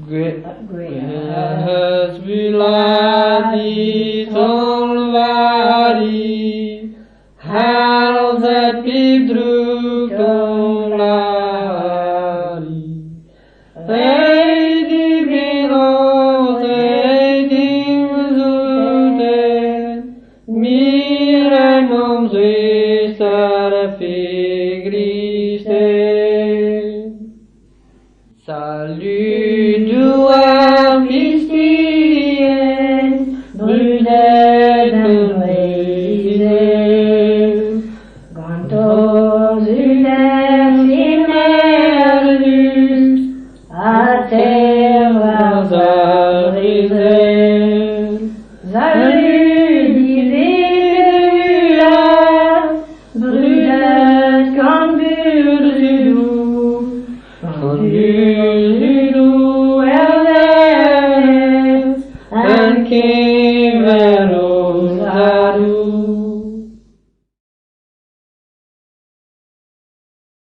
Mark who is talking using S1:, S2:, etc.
S1: Great viladi solvari, hal that pidru lari. They divino, they dimzute, mirenom zestar figriste. Salut,